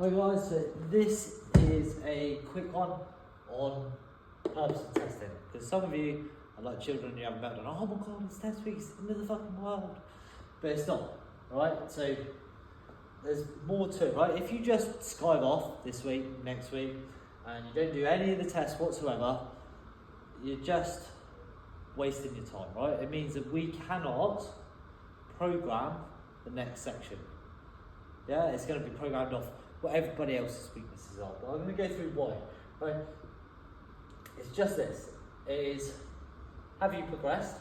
Hi guys, so this is a quick one on purpose of testing, because some of you are like children and you haven't done, oh my god, it's test week, it's the end of the fucking world, but it's not, right? So there's more to it, right? If you just skive off this week, next week, and you don't do any of the tests whatsoever, you're just wasting your time, right? It means that we cannot program the next section. Yeah, it's going to be programmed off what everybody else's weaknesses are. But I'm going to go through why, right? It's just this, is have you progressed,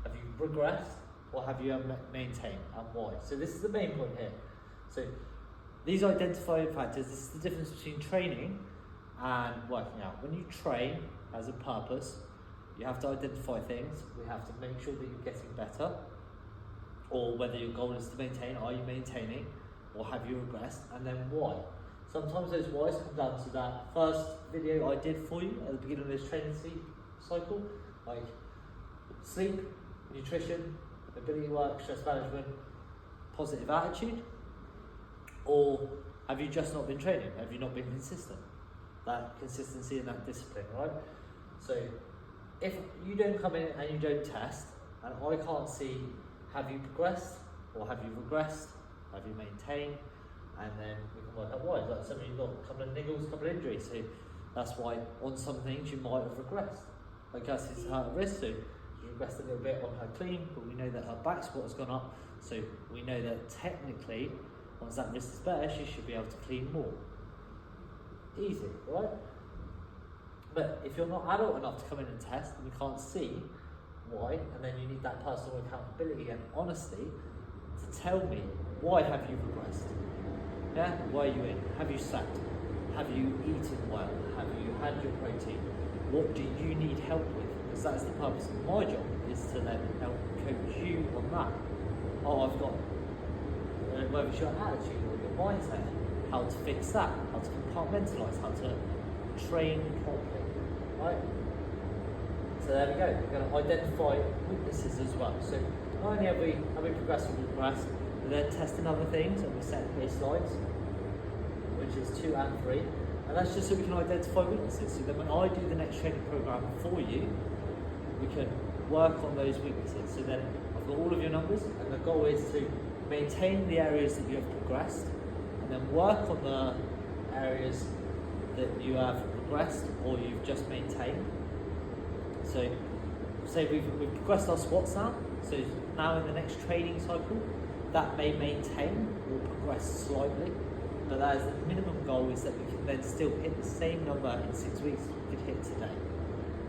have you regressed, or have you maintained, and why? So this is the main point here. So these identifying factors, this is the difference between training and working out. When you train as a purpose, you have to identify things, we have to make sure that you're getting better, or whether your goal is to maintain, are you maintaining, or have you regressed, and then why. Sometimes those whys come down to that first video I did for you at the beginning of this training cycle, like sleep, nutrition, ability work, stress management, positive attitude, or have you just not been training, have you not been consistent? That consistency and that discipline, right? So if you don't come in and you don't test, and I can't see have you progressed, or have you regressed, have you maintained, and then we can work out why. Like some of you got a couple of niggles, a couple of injuries, so that's why on some things you might have regressed. Like Cassie's her wrist, so she's regressed a little bit on her clean, but we know that her back squat has gone up, so we know that technically, once that wrist is better, she should be able to clean more. Easy, right? But if you're not adult enough to come in and test, and we can't see why, and then you need that personal accountability and honesty to tell me, why have you regressed? Yeah, why are you in? Have you slept? Have you eaten well? Have you had your protein? What do you need help with? Because that's the purpose of my job, is to then help coach you on that. Oh, I've got, whether it's your attitude or your mindset, how to fix that, how to compartmentalise, how to train properly, right? So there we go, we're going to identify weaknesses as well. So not only have we progressed and regressed, we're then testing other things, and we set baselines, which is 2 and 3, and that's just so we can identify weaknesses. So then when I do the next training program for you, we can work on those weaknesses. So then I've got all of your numbers, and the goal is to maintain the areas that you have progressed, and then work on the areas that you have progressed or you've just maintained. So say we've progressed our squats now, so now in the next training cycle, that may maintain or progress slightly, but that is the minimum goal, is that we can then still hit the same number in 6 weeks we could hit today.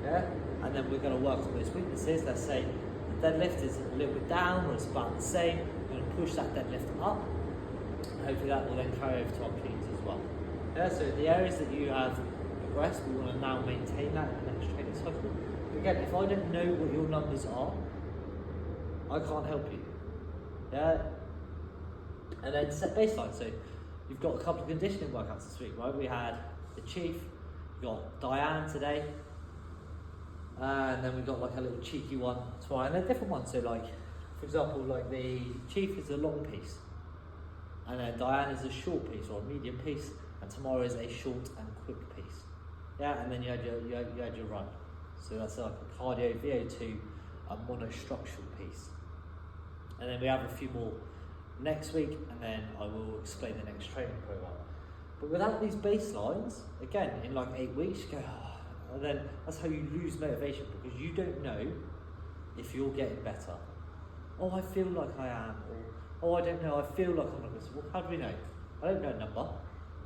Yeah? And then we're going to work on those weaknesses. Let's say the deadlift is a little bit down, or it's about the same, we're going to push that deadlift up, and hopefully that will then carry over to our cleans as well. Yeah, so the areas that you have progressed, we want to now maintain that in the next training cycle. But again, if I don't know what your numbers are, I can't help you. Yeah? And then set baseline. So you've got a couple of conditioning workouts this week, right? We had the Chief, we got Diane today, and then we've got like a little cheeky one tomorrow, and they're different ones. So like, for example, like the Chief is a long piece, and then Diane is a short piece or a medium piece, and tomorrow is a short and quick piece. Yeah, and then you had your run. So that's like a cardio VO2, a monostructural piece. And then we have a few more next week, and then I will explain the next training program. But without these baselines, again, in like 8 weeks, you go, oh, and then that's how you lose motivation, because you don't know if you're getting better. Oh, I feel like I am, or oh, I don't know, I feel like I'm not good. Well, how do we know? I don't know a number.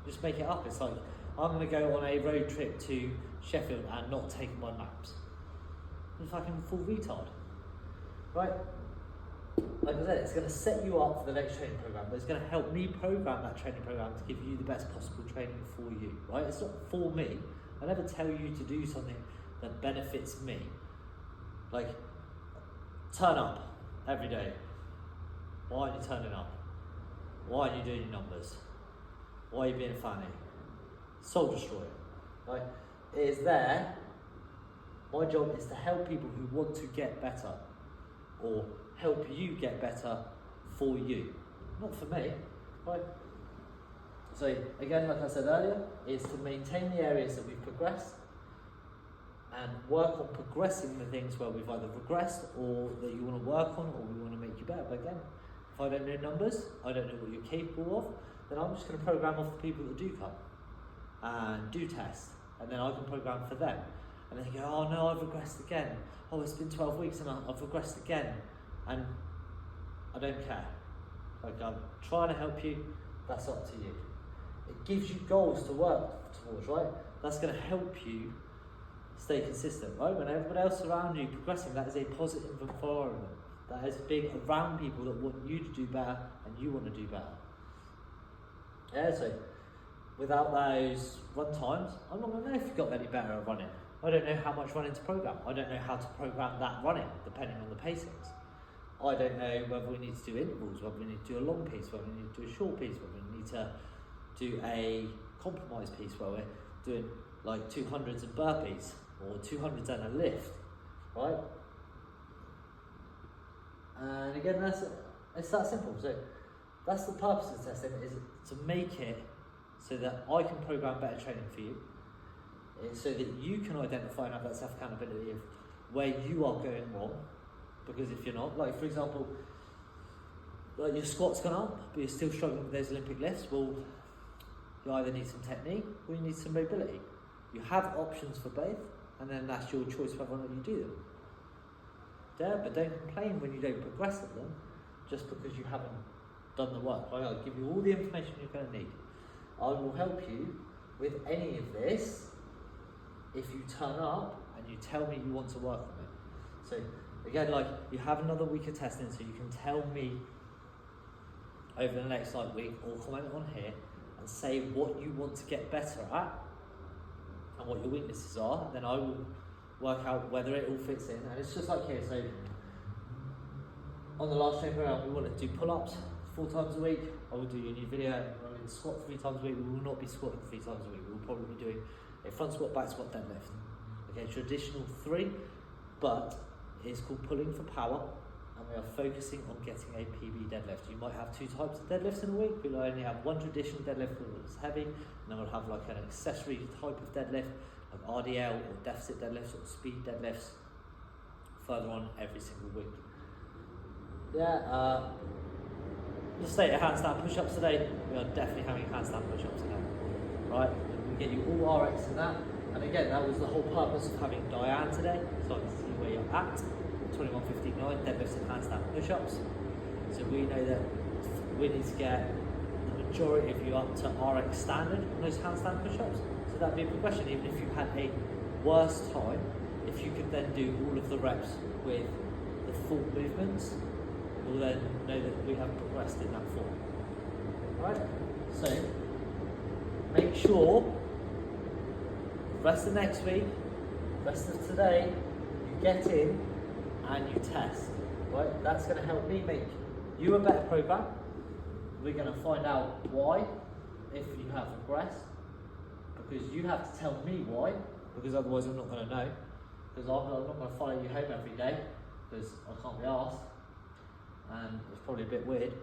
Just make it up. It's like, I'm going to go on a road trip to Sheffield and not take my naps. I'm fucking full retard, right? Like I said, it's going to set you up for the next training program, but it's going to help me program that training program to give you the best possible training for you, right? It's not for me. I never tell you to do something that benefits me. Like, turn up every day. Why aren't you turning up? Why aren't you doing your numbers? Why are you being funny? Soul destroyer, right? It is there. My job is to help people who want to get better, or help you get better for you, not for me, right? So again, like I said earlier, is to maintain the areas that we've progressed and work on progressing the things where we've either regressed or that you want to work on or we want to make you better. But again, if I don't know numbers, I don't know what you're capable of, then I'm just going to program off the people that do come and do test, and then I can program for them. And then you go, oh no, I've regressed again. Oh, it's been 12 weeks and I've regressed again. And I don't care. Like, I'm trying to help you, that's up to you. It gives you goals to work towards, right? That's going to help you stay consistent, right? When everybody else around you progressing, that is a positive environment. That is being around people that want you to do better and you want to do better. Yeah, so without those run times, I'm not going to know if you got any better at running. I don't know how much running to program. I don't know how to program that running, depending on the pacings. I don't know whether we need to do intervals, whether we need to do a long piece, whether we need to do a short piece, whether we need to do a compromise piece where we're doing like 200s and burpees or 200s and a lift, right? And again, it's that simple. So that's the purpose of testing, is to make it so that I can program better training for you, so that you can identify and have that self-accountability of where you are going wrong. Because if you're not, like for example, like your squat's gone up, but you're still struggling with those Olympic lifts, well, you either need some technique or you need some mobility. You have options for both, and then that's your choice whether or not you do them. Yeah, but don't complain when you don't progress at them, just because you haven't done the work. Right? I'll give you all the information you're going to need. I will help you with any of this if you turn up and you tell me you want to work on it. So again, like, you have another week of testing, so you can tell me over the next week, or comment on here and say what you want to get better at and what your weaknesses are, and then I will work out whether it all fits in. And it's just like here, so on the last training program, we want to do pull-ups 4 times a week. I will do a new video running squat 3 times a week. We will not be squatting 3 times a week. We will probably be doing a front squat, back squat, deadlift. Okay, traditional 3, but it's called pulling for power, and we are focusing on getting a PB deadlift. You might have 2 types of deadlifts in a week. We'll only have one traditional deadlift that's heavy, and then we'll have like an accessory type of deadlift, like RDL or deficit deadlifts or speed deadlifts, further on every single week. Yeah, just state your handstand push-ups today. We are definitely having handstand push-ups today, right? We get you all RX in that. And again, that was the whole purpose of having Diane today, so I can see where you're at. 21:59 deadlifts and handstand push-ups. So we know that we need to get the majority of you up to RX standard on those handstand push-ups. So that'd be a progression. Even if you had a worse time, if you could then do all of the reps with the full movements, we'll then know that we have progressed in that form. Right? So make sure rest of next week, rest of today, you get in and you test, right? That's going to help me make you a better program. We're going to find out why, if you have regressed, because you have to tell me why, because otherwise I'm not going to know, because I'm not going to follow you home every day, because I can't be asked, and it's probably a bit weird.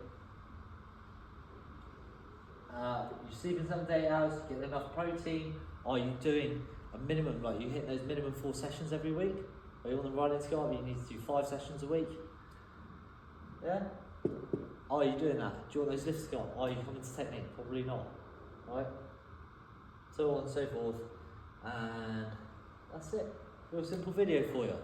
You're sleeping 7 to 8 hours, getting enough protein. Are you doing a minimum, like you hit those minimum 4 sessions every week? Are you on the running scale? You need to do 5 sessions a week? Yeah? Are you doing that? Do you want those lifts to go up? Are you coming to technique? Probably not. Right? So on and so forth. And that's it. Real simple video for you.